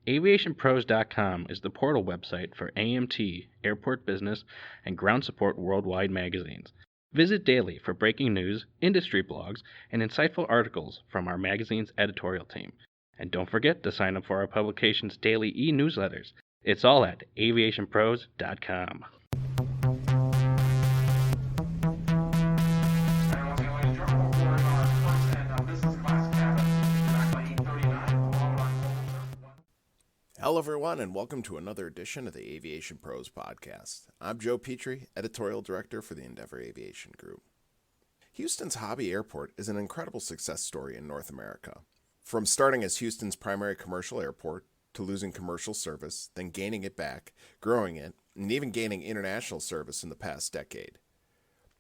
AviationPros.com is the portal website for AMT, Airport Business, and Ground Support Worldwide magazines. Visit daily for breaking news, industry blogs, and insightful articles from our magazine's editorial team. And don't forget to sign up for our publication's daily e-newsletters. It's all at AviationPros.com. Hello, everyone, and welcome to another edition of the Aviation Pros podcast. I'm Joe Petrie, Editorial Director for the Endeavor Aviation Group. Houston's Hobby Airport is an incredible success story in North America. From starting as Houston's primary commercial airport, to losing commercial service, then gaining it back, growing it, and even gaining international service in the past decade.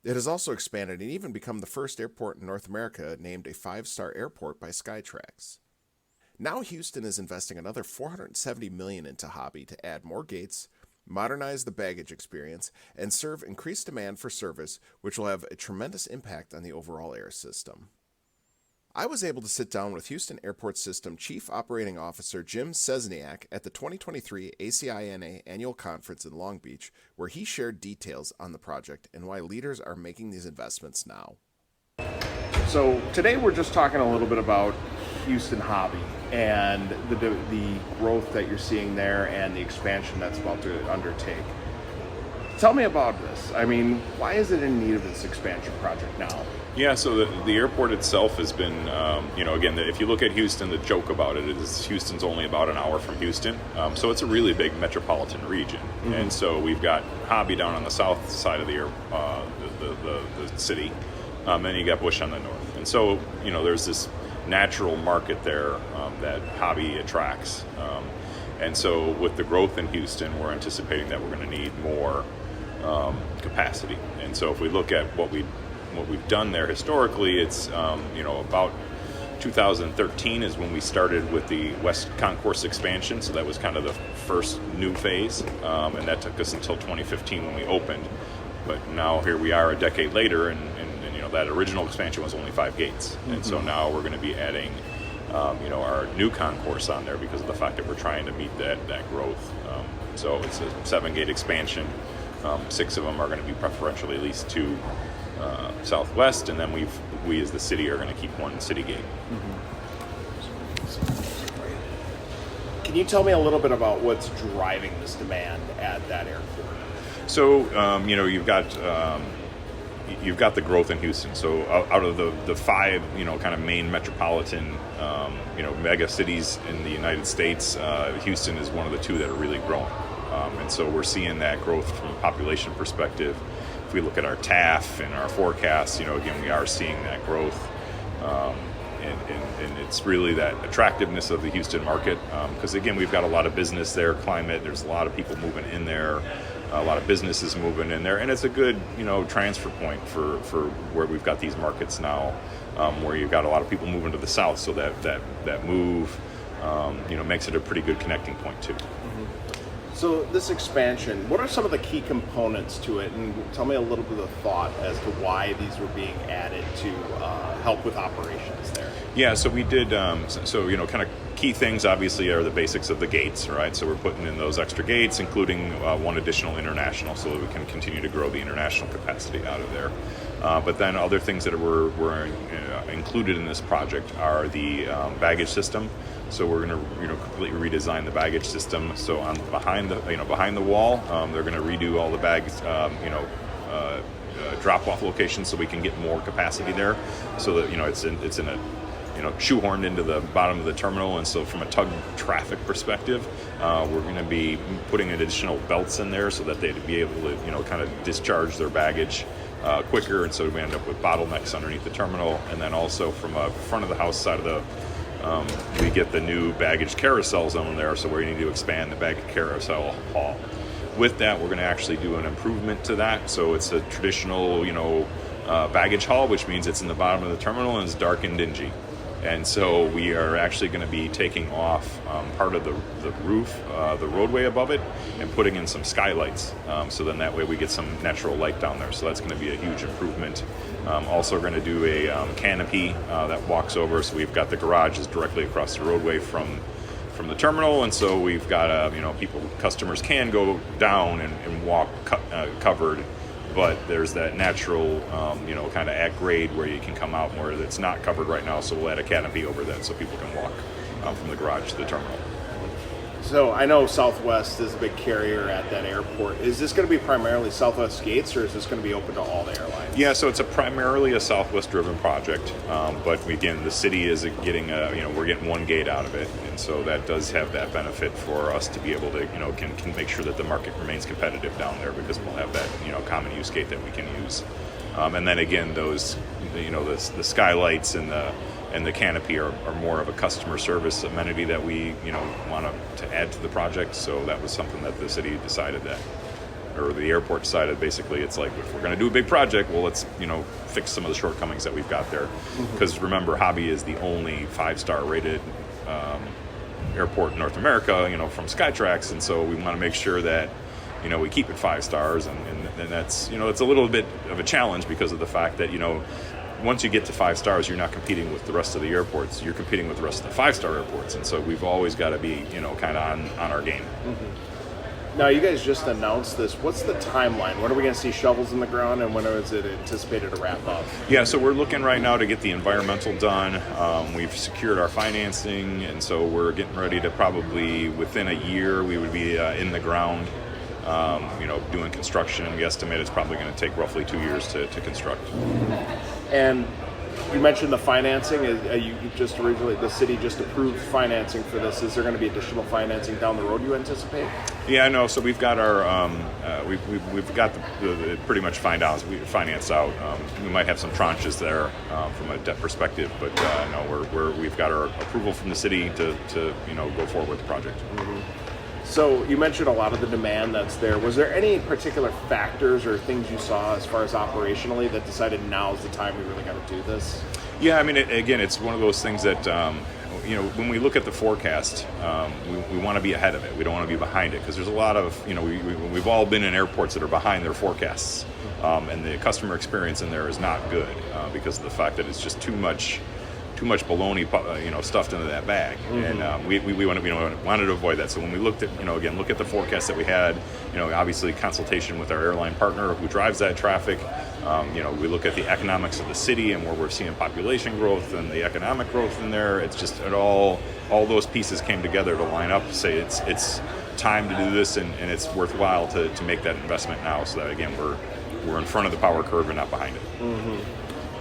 It has also expanded and even become the first airport in North America named a 5-star airport by Skytrax. Now Houston is investing another $470 million into Hobby to add more gates, modernize the baggage experience, and serve increased demand for service, which will have a tremendous impact on the overall air system. I was able to sit down with Houston Airport System Chief Operating Officer Jim Szczesniak at the 2023 ACINA Annual Conference in Long Beach, where he shared details on the project and why leaders are making these investments now. So today we're just talking a little bit about Houston Hobby and the growth that you're seeing there and the expansion that's about to undertake. Tell me about this. I mean, why is it in need of this expansion project now? Yeah, so the airport itself has been, again, if you look at Houston, the joke about it is Houston's only about an hour from Houston. So it's a really big metropolitan region. Mm-hmm. And so we've got Hobby down on the south side of the city, and you got Bush on the north. And so, there's this natural market there that Hobby attracts. And so with the growth in Houston, we're anticipating that we're going to need more capacity. And so if we look at what we've done there historically, it's about 2013 is when we started with the West Concourse expansion. So that was kind of the first new phase, and that took us until 2015 when we opened. But now here we are a decade later, and that original expansion was only 5 gates. Mm-hmm. And so now we're going to be adding our new concourse on there because of the fact that we're trying to meet that growth. So it's a 7-gate expansion. 6 of them are going to be preferentially leased to Southwest, and then we as the city are going to keep 1 city gate. Mm-hmm. Can you tell me a little bit about what's driving this demand at that airport? So you've got the growth in Houston. So out of the 5, kind of main metropolitan, mega cities in the United States, Houston is one of the 2 that are really growing. And so we're seeing that growth from a population perspective. If we look at our TAF and our forecasts, again, we are seeing that growth. And it's really that attractiveness of the Houston market. Because again, we've got a lot of business there, climate, there's a lot of people moving in there. A lot of businesses moving in there, and it's a good, transfer point for where we've got these markets now, where you've got a lot of people moving to the south. So that move, makes it a pretty good connecting point too. Mm-hmm. So this expansion, what are some of the key components to it, and tell me a little bit of thought as to why these were being added to help with operations there. Yeah, so we did, kind of key things obviously are the basics of the gates, right? So we're putting in those extra gates, including 1 additional international, so that we can continue to grow the international capacity out of there. But then other things that were included in this project are the baggage system. So we're going to completely redesign the baggage system. So behind the wall, they're going to redo all the bags, drop-off locations, so we can get more capacity there. So that it's in a shoehorned into the bottom of the terminal. And so from a tug traffic perspective, we're going to be putting additional belts in there so that they'd be able to kind of discharge their baggage quicker, and so we end up with bottlenecks underneath the terminal. And then also from a front of the house side of the we get the new baggage carousel zone there, so we need to expand the baggage carousel hall. With that, we're going to actually do an improvement to that. So it's a traditional baggage hall, which means it's in the bottom of the terminal and it's dark and dingy. And so we are actually going to be taking off part of the roof, the roadway above it, and putting in some skylights. So then that way we get some natural light down there. So that's going to be a huge improvement. Also, we're going to do a canopy that walks over. So we've got the garage is directly across the roadway from from the terminal, and so we've got customers can go down and walk covered, but there's that natural kind of at grade where you can come out where it's not covered right now. So we'll add a canopy over that so people can walk from the garage to the terminal. So I know Southwest is a big carrier at that airport. Is this going to be primarily Southwest gates, or is this going to be open to all the airlines? Yeah, so it's primarily a Southwest-driven project, but again, the city is getting we're getting one gate out of it, and so that does have that benefit for us to be able to can make sure that the market remains competitive down there, because we'll have that common use gate that we can use, and then again those the skylights and the canopy are more of a customer service amenity that we want to add to the project. So that was something that the city decided or the airport decided. Basically, it's like, if we're going to do a big project, well, let's fix some of the shortcomings that we've got there. Because remember, Hobby is the only 5-star rated airport in North America, from Skytrax, and so we want to make sure that we keep it 5 stars, and that's it's a little bit of a challenge because of the fact that once you get to 5 stars, you're not competing with the rest of the airports. You're competing with the rest of the 5-star airports, and so we've always got to be, kind of on our game. Now, you guys just announced this. What's the timeline? When are we going to see shovels in the ground, and when is it anticipated to wrap up? Yeah, so we're looking right now to get the environmental done. We've secured our financing, and so we're getting ready to probably within a year we would be in the ground. Doing construction. We estimate it's probably going to take roughly 2 years to construct. And you mentioned the financing. The city just approved financing for this. Is there going to be additional financing down the road, you anticipate? Yeah, no. So we've got our we've got the pretty much financed out. We might have some tranches there from a debt perspective, but no, we've got our approval from the city to go forward with the project. So you mentioned a lot of the demand that's there. Was there any particular factors or things you saw as far as operationally that decided now's the time we really got to do this? Yeah, I mean, again, it's one of those things that, when we look at the forecast, we want to be ahead of it. We don't want to be behind it, because there's a lot of, we've all been in airports that are behind their forecasts, and the customer experience in there is not good because of the fact that it's just too much baloney, stuffed into that bag, and we wanted to avoid that. So when we looked at, look at the forecast that we had, obviously consultation with our airline partner who drives that traffic. We look at the economics of the city and where we're seeing population growth and the economic growth in there. It's just all those pieces came together to line up to say it's time to do this, and it's worthwhile to make that investment now, so that again we're in front of the power curve and not behind it.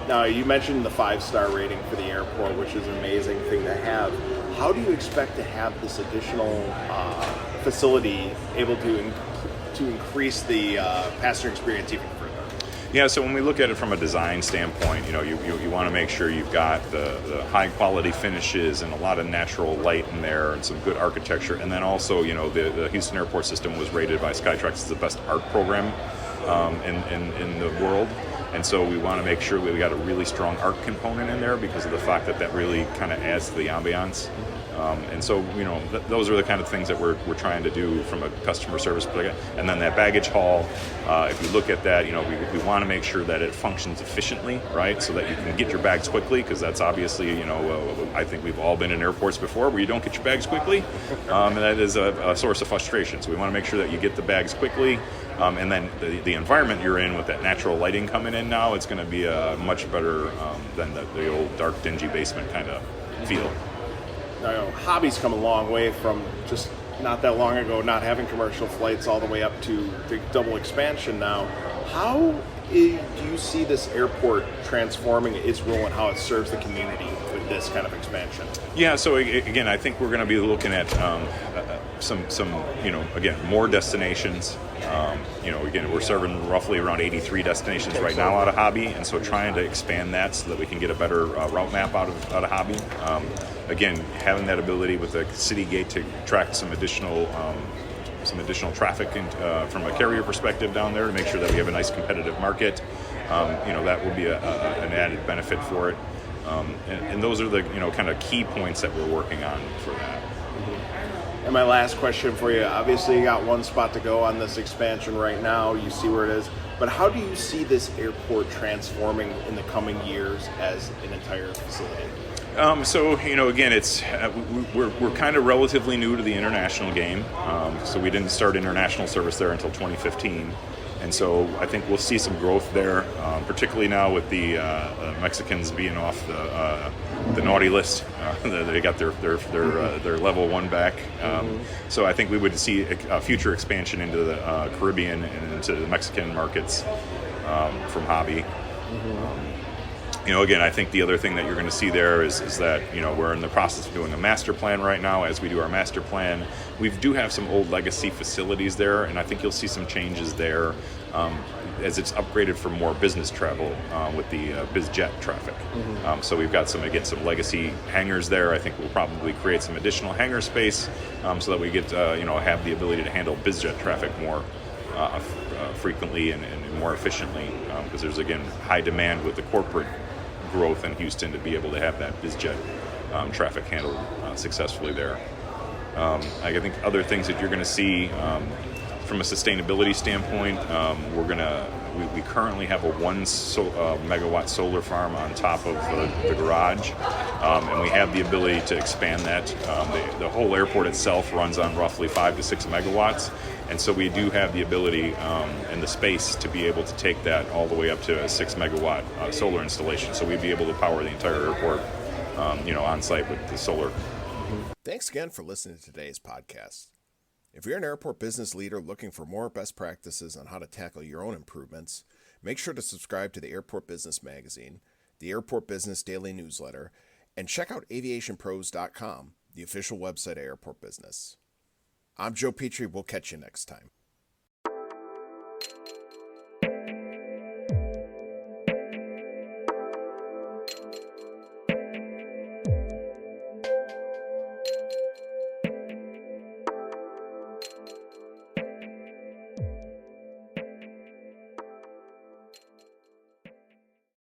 Now, you mentioned the 5-star rating for the airport, which is an amazing thing to have. How do you expect to have this additional facility able to increase the passenger experience even further? Yeah, so when we look at it from a design standpoint, you want to make sure you've got the high quality finishes and a lot of natural light in there and some good architecture. And then also, the Houston airport system was rated by Skytrax as the best art program in the world. And so we want to make sure we got a really strong art component in there because of the fact that really kind of adds to the ambiance. And so, those are the kind of things that we're trying to do from a customer service perspective. And then that baggage hall, if you look at that, we want to make sure that it functions efficiently, right? So that you can get your bags quickly, because that's obviously, I think we've all been in airports before where you don't get your bags quickly. And that is a source of frustration. So we want to make sure that you get the bags quickly. And then the environment you're in with that natural lighting coming in now, it's going to be much better than the old dark, dingy basement kind of feel. Now, Hobby's come a long way from just not that long ago not having commercial flights all the way up to the double expansion now. How do you see this airport transforming its role and how it serves the community with this kind of expansion? Yeah, so again, I think we're going to be looking at some more destinations. Again, we're serving roughly around 83 destinations right now out of Hobby, and so trying to expand that so that we can get a better route map out of Hobby. Again, having that ability with the city gate to attract some additional traffic from a carrier perspective down there to make sure that we have a nice competitive market. That would be an added benefit for it. And those are the kind of key points that we're working on for that. And my last question for you, obviously you got one spot to go on this expansion right now, you see where it is, but how do you see this airport transforming in the coming years as an entire facility? So again, it's we're kind of relatively new to the international game. So we didn't start international service there until 2015, and so I think we'll see some growth there, particularly now with the Mexicans being off the naughty list. They got their level 1 back. So I think we would see a future expansion into the Caribbean and into the Mexican markets from Hobby. Again, I think the other thing that you're going to see there is that, we're in the process of doing a master plan right now. As we do our master plan, we do have some old legacy facilities there, and I think you'll see some changes there as it's upgraded for more business travel with the BizJet traffic. So we've got some legacy hangars there. I think we'll probably create some additional hangar space so that we get, have the ability to handle BizJet traffic more frequently and more efficiently, because there's, again, high demand with the corporate growth in Houston to be able to have that BizJet traffic handled successfully there. I think other things that you're going to see from a sustainability standpoint, we currently have a 1 megawatt solar farm on top of the garage, and we have the ability to expand that. The whole airport itself runs on roughly 5 to 6 megawatts, and so we do have the ability and the space to be able to take that all the way up to a 6 megawatt solar installation. So we'd be able to power the entire airport, on site with the solar. Thanks again for listening to today's podcast. If you're an airport business leader looking for more best practices on how to tackle your own improvements, make sure to subscribe to the Airport Business Magazine, the Airport Business Daily Newsletter, and check out AviationPros.com, the official website of Airport Business. I'm Joe Petrie. We'll catch you next time.